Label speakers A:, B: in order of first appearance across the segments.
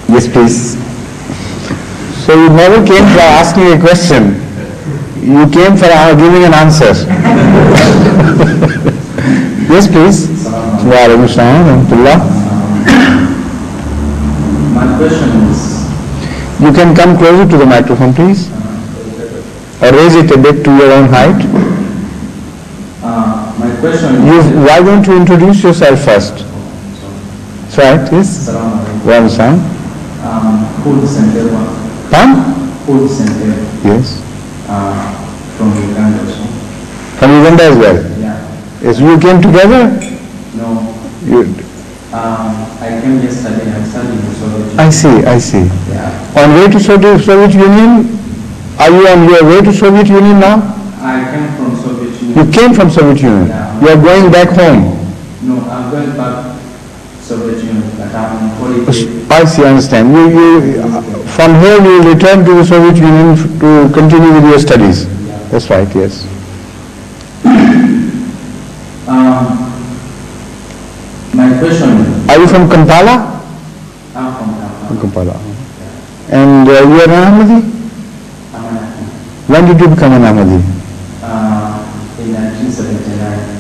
A: Yes, please. So you never came for asking a question. You came for giving an answer. Yes, please.
B: My question is...
A: You can come closer to the microphone, please. Or raise it a bit to your own height.
B: My question is...
A: Why don't you introduce yourself first? That's right, yes? Well, son.
B: Hood Center. Hood Center.
A: Yes.
B: From Uganda also.
A: From Uganda as well?
B: Yeah.
A: Yes, you came together?
B: No. I came yesterday. I'm studying in Soviet Union.
A: I see.
B: Yeah.
A: On way to Soviet Union? Are you on your way to Soviet Union now?
B: I came from Soviet Union.
A: You came from Soviet Union?
B: Yeah.
A: You are going back home?
B: No, I'm going back Soviet Union, but I'm on holiday.
A: I see, I understand. From here you will return to the Soviet Union to continue with your studies.
B: Yeah.
A: That's right, yes.
B: My question is...
A: Are you from Kampala?
B: I'm from Kampala.
A: From Kampala. And you are an Ahmadi?
B: I'm an Ahmadi.
A: When did you become an Ahmadi?
B: In 1979.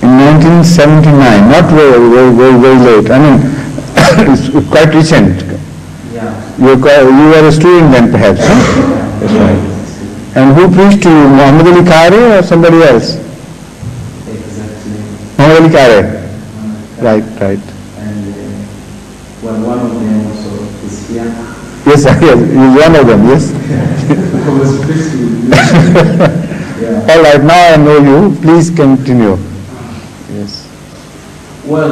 A: In 1979, not very late. I mean, it's quite recent.
B: Yeah.
A: You were a student then, perhaps, huh? That's right. And who preached to you, Muhammad Ali Kare or somebody else?
B: Exactly.
A: Muhammad Ali Kare. Right.
B: And one of them also is here.
A: Yes, he's one of them, yes.
B: I was preached to you. Yeah.
A: All right, now I know you. Please continue. Yes.
B: Well,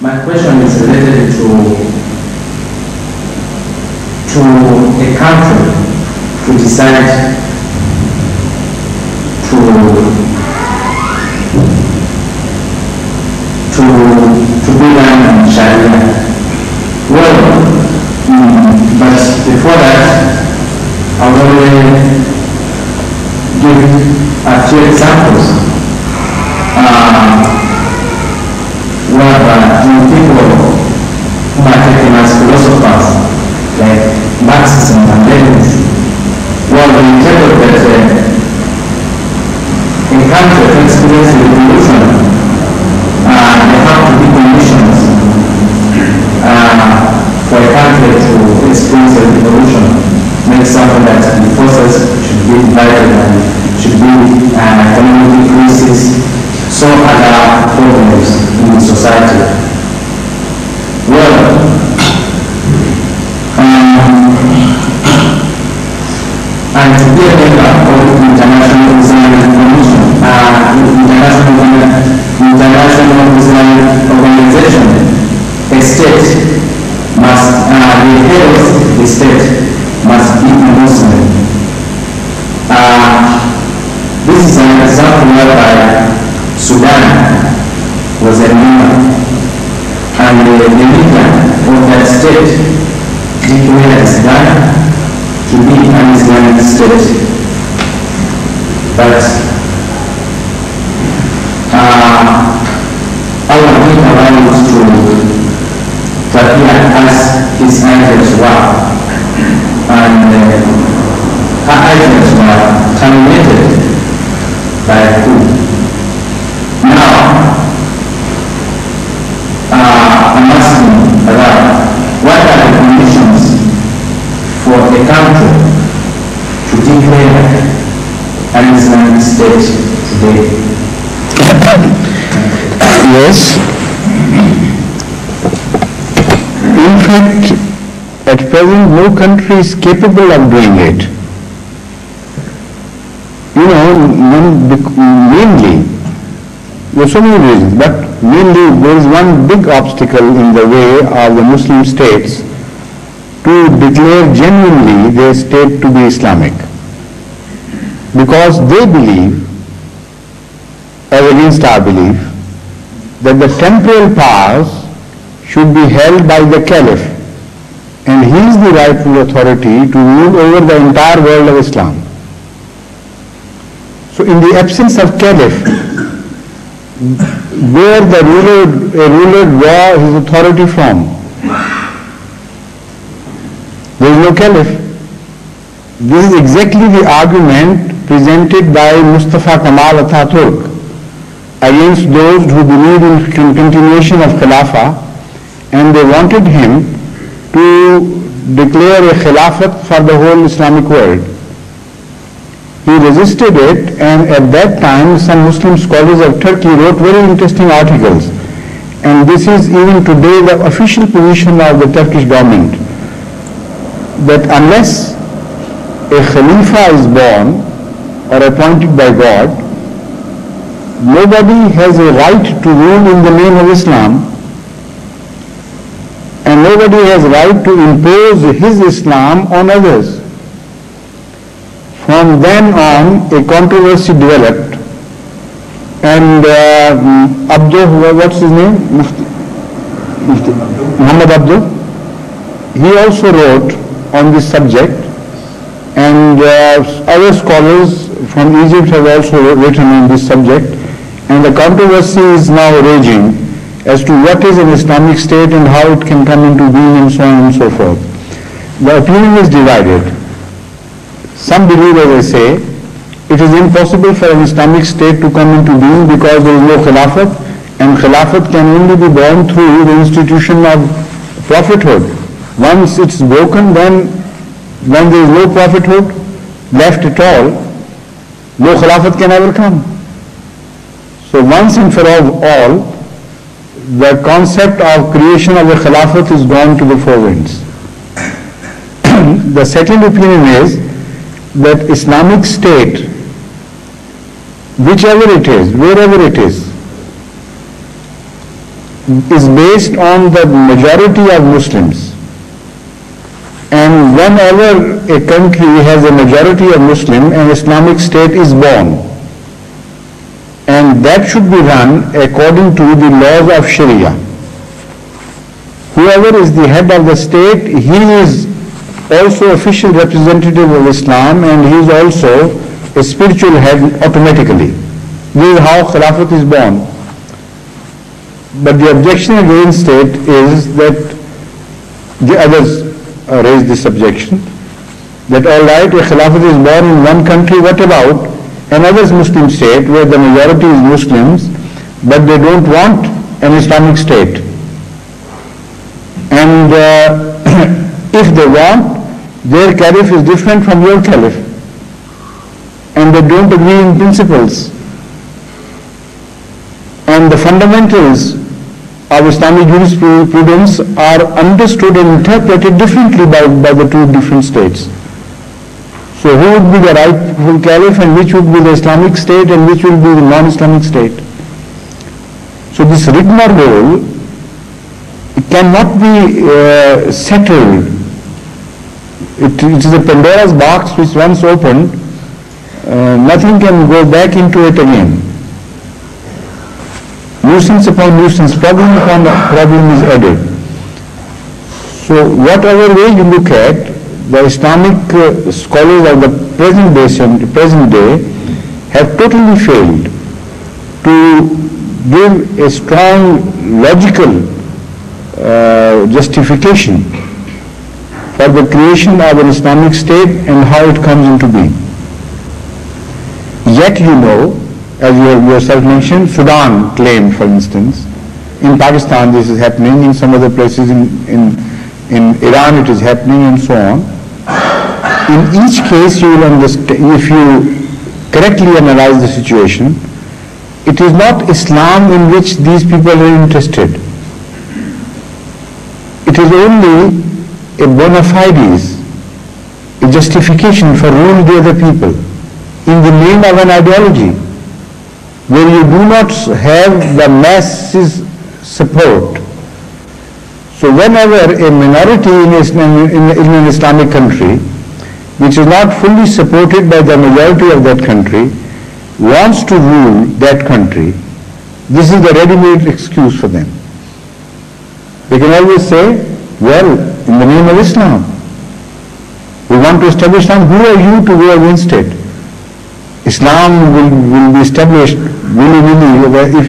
B: my question is related to a country to decide to be done in Sharia. Well, but before that, I will give a few examples. Where people who are taken as philosophers, like Marxism and Leninism, well, they interpret that a country to experience a revolution, there have to be conditions for a country to experience a revolution. Make something that the forces should be divided and should be economic crisis, so other problems in the society. Well, and to be a member of the International Islamic Commission, International Islamic Organization, a state must, the head of the state must be a Muslim. This is an example whereby Sudan was a member, and the leader of that state declared Sudan to be an Islamic state. But Allah didn't allow us to appear as his angels were, and her angels were terminated by a coup. Now, I'm asking around, what are the conditions for a country to declare an Islamic state today?
A: Yes. In fact, at present, no country is capable of doing it. You know, mainly, there are so many reasons, but mainly there is one big obstacle in the way of the Muslim states to declare genuinely their state to be Islamic. Because they believe, as against our belief, that the temporal powers should be held by the Caliph, and he is the rightful authority to rule over the entire world of Islam. So in the absence of Caliph, where a ruler draw his authority from? There is no caliph. This is exactly the argument presented by Mustafa Kemal Atatürk against those who believe in continuation of Khilafah, and they wanted him to declare a Khilafat for the whole Islamic world. He resisted it, and at that time some Muslim scholars of Turkey wrote very interesting articles, and this is even today the official position of the Turkish government, that unless a Khalifa is born or appointed by God, nobody has a right to rule in the name of Islam, and nobody has a right to impose his Islam on others. From then on, a controversy developed, and what's his name? Muhammad Abduh. He also wrote on this subject, and other scholars from Egypt have also written on this subject, and the controversy is now raging as to what is an Islamic state and how it can come into being and so on and so forth. The opinion is divided. Some believe, as I say, it is impossible for an Islamic state to come into being because there is no Khilafat, and Khilafat can only be born through the institution of prophethood. Once it's broken, then when there is no prophethood left at all, no Khilafat can ever come. So once and for all, the concept of creation of a Khilafat is gone to the four winds. The second opinion is that Islamic state, whichever it is, wherever it is based on the majority of Muslims. And whenever a country has a majority of Muslim, an Islamic state is born. And that should be run according to the laws of Sharia. Whoever is the head of the state, he is also official representative of Islam, and he is also a spiritual head automatically. This is how Khilafat is born. But the objection against it is that the others raise this objection, that all right, a Khilafat is born in one country, what about another Muslim state where the majority is Muslims, but they don't want an Islamic state? And if they want, their caliph is different from your caliph, and they don't agree in principles, and the fundamentals of Islamic jurisprudence are understood and interpreted differently by the two different states. So who would be the rightful caliph, and which would be the Islamic state, and which will be the non-Islamic state? So this rigmarole cannot be settled. It is a Pandora's box which once opened, nothing can go back into it again. Nuisance upon nuisance, problem upon problem is added. So whatever way you look at, the Islamic scholars of the present day have totally failed to give a strong logical justification for the creation of an Islamic state and how it comes into being. Yet you know, as you have yourself mentioned, Sudan claimed, for instance, in Pakistan this is happening, in some other places in Iran it is happening, and so on. In each case you will understand, if you correctly analyze the situation, it is not Islam in which these people are interested. It is only a bona fides, a justification for ruling the other people in the name of an ideology where you do not have the masses support. So whenever a minority in an Islamic country, which is not fully supported by the majority of that country, wants to rule that country, this is the ready-made excuse for them. They can always say, well, in the name of Islam, we want to establish Islam. Who are you to go against it? Islam will be established willy-nilly if